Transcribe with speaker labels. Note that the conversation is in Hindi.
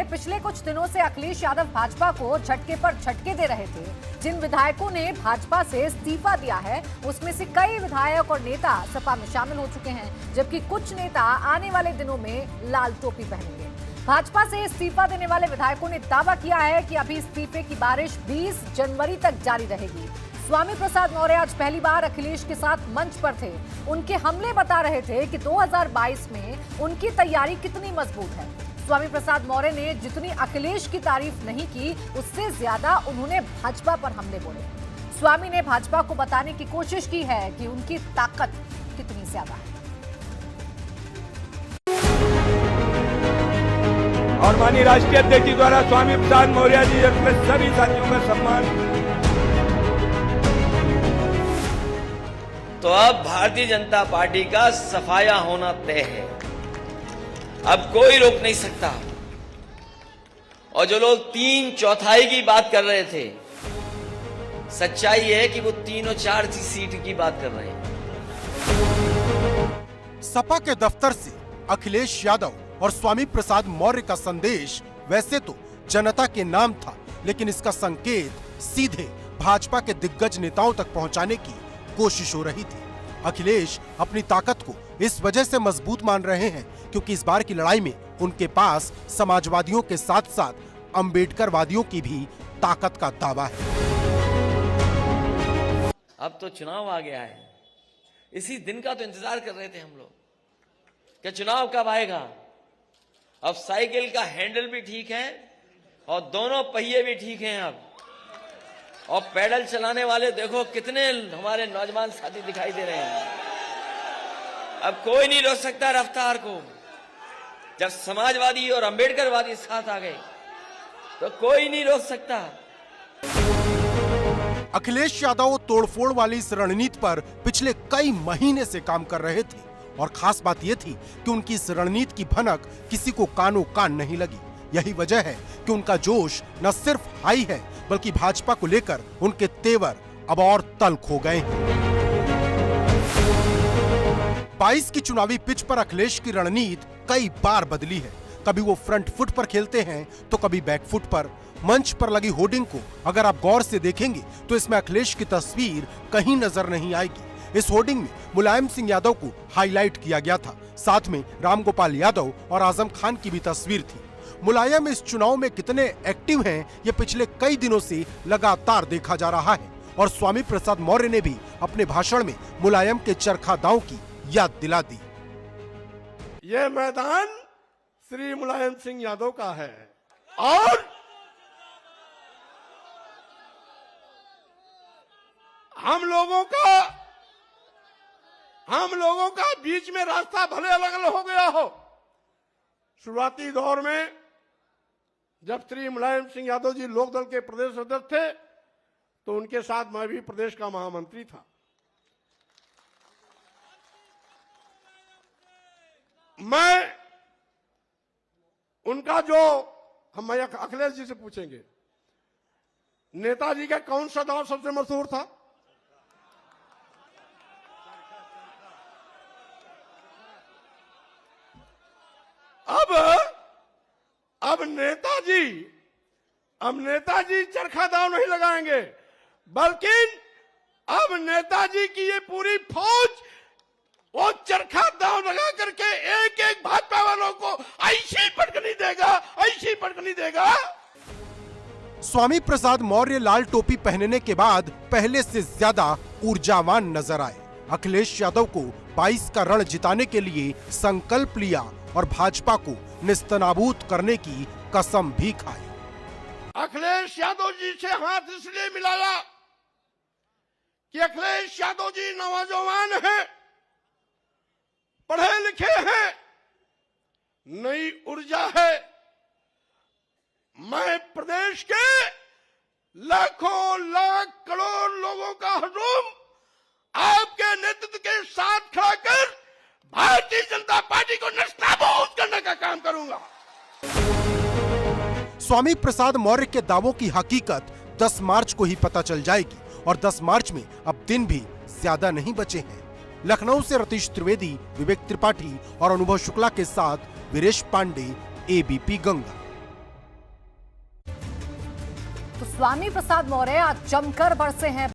Speaker 1: पिछले कुछ दिनों से अखिलेश यादव भाजपा को झटके पर झटके दे रहे थे। जिन विधायकों ने भाजपा से इस्तीफा दिया है उसमें से कई विधायक और नेता सपा में शामिल हो चुके हैं, जबकि कुछ नेता आने वाले दिनों में लाल टोपी पहनेंगे। भाजपा से इस्तीफा देने वाले विधायकों ने दावा किया है कि अभी इस्तीफे की बारिश 20 जनवरी तक जारी रहेगी। स्वामी प्रसाद मौर्य आज पहली बार अखिलेश के साथ मंच पर थे। उनके हमले बता रहे थे कि 2022 में उनकी तैयारी कितनी मजबूत है। स्वामी प्रसाद मौर्य ने जितनी अखिलेश की तारीफ नहीं की, उससे ज्यादा उन्होंने भाजपा पर हमले बोले। स्वामी ने भाजपा को बताने की कोशिश की है कि उनकी ताकत कितनी ज्यादा है।
Speaker 2: और माननीय राष्ट्रीय अध्यक्ष जी द्वारा स्वामी प्रसाद मौर्य जी अपने सभी साथियों का सम्मान।
Speaker 3: तो अब भारतीय जनता पार्टी का सफाया होना तय है, अब कोई रोक नहीं सकता। और जो लोग 3/4 की बात कर रहे थे, सच्चाई है कि वो 3 और 4 सीट की बात कर रहे हैं।
Speaker 4: सपा के दफ्तर से अखिलेश यादव और स्वामी प्रसाद मौर्य का संदेश वैसे तो जनता के नाम था, लेकिन इसका संकेत सीधे भाजपा के दिग्गज नेताओं तक पहुंचाने की कोशिश हो रही थी। अखिलेश अपनी ताकत को इस वजह से मजबूत मान रहे हैं क्योंकि इस बार की लड़ाई में उनके पास समाजवादियों के साथ साथ अंबेडकरवादियों की भी ताकत का दावा है।
Speaker 3: अब तो चुनाव आ गया है, इसी दिन का तो इंतजार कर रहे थे हम लोग कि चुनाव कब आएगा। अब साइकिल का हैंडल भी ठीक है और दोनों पहिए भी ठीक हैं अब, और पैडल चलाने वाले देखो कितने हमारे नौजवान साथी दिखाई दे रहे हैं। अब कोई नहीं रोक सकता रफ्तार को। जब समाजवादी और अंबेडकरवादी साथ आ गए तो कोई नहीं रोक सकता।
Speaker 4: अखिलेश यादव तोड़फोड़ वाली इस रणनीति पर पिछले कई महीने से काम कर रहे थे और खास बात यह थी कि उनकी इस रणनीति की भनक किसी को कानो कान नहीं लगी। यही वजह है कि उनका जोश न सिर्फ हाई है बल्कि भाजपा को लेकर उनके तेवर अब और तल्ख हो गए हैं। 22 की चुनावी पिच पर अखिलेश की रणनीति कई बार बदली है। कभी वो फ्रंट फुट पर खेलते हैं तो कभी बैक फुट पर। मंच पर लगी होर्डिंग को अगर आप गौर से देखेंगे तो इसमें अखिलेश की तस्वीर कहीं नजर नहीं आएगी। इस होर्डिंग में मुलायम सिंह यादव को हाईलाइट किया गया था, साथ में रामगोपाल यादव और आजम खान की भी तस्वीर थी। मुलायम इस चुनाव में कितने एक्टिव हैं ये पिछले कई दिनों से लगातार देखा जा रहा है और स्वामी प्रसाद मौर्य ने भी अपने भाषण में मुलायम के चरखा दांव की याद दिला दी।
Speaker 5: ये मैदान श्री मुलायम सिंह यादव का है और हम लोगों का बीच में रास्ता भले अलग अलग हो गया हो। शुरुआती दौर में जब श्री मुलायम सिंह यादव जी लोकदल के प्रदेश अध्यक्ष थे तो उनके साथ मैं भी प्रदेश का महामंत्री था। मैं उनका जो हम अखिलेश जी से पूछेंगे, नेताजी का कौन सा दांव सबसे मशहूर था? अब नेताजी चरखा दांव नहीं लगाएंगे, बल्कि अब नेताजी की ये पूरी फौज वो चरखा दांव लगा करके एक एक भाजपा वालों को ऐसी पटकनी देगा।
Speaker 4: स्वामी प्रसाद मौर्य लाल टोपी पहनने के बाद पहले से ज्यादा ऊर्जावान नजर आए। अखिलेश यादव को 22 का रण जिताने के लिए संकल्प लिया और भाजपा को निस्तनाबूद करने की कसम भी खाई।
Speaker 5: अखिलेश यादव जी से हाथ इसलिए मिलाया कि अखिलेश यादव जी नौजवान हैं, पढ़े लिखे हैं, नई ऊर्जा है। मैं प्रदेश के लाखों लाख करोड़ लोगों का हुजूम आपके नेतृत्व के साथ खड़ा कर भारतीय जनता पार्टी को निस्ताबूद करने का काम करूंगा।
Speaker 4: स्वामी प्रसाद मौर्य के दावों की हकीकत 10 मार्च को ही पता चल जाएगी और 10 मार्च में अब दिन भी ज्यादा नहीं बचे हैं। लखनऊ से रतीश त्रिवेदी, विवेक त्रिपाठी और अनुभव शुक्ला के साथ वीरेश पांडे, एबीपी गंगा।
Speaker 1: तो स्वामी प्रसाद मौर्य आज जमकर बरसे हैं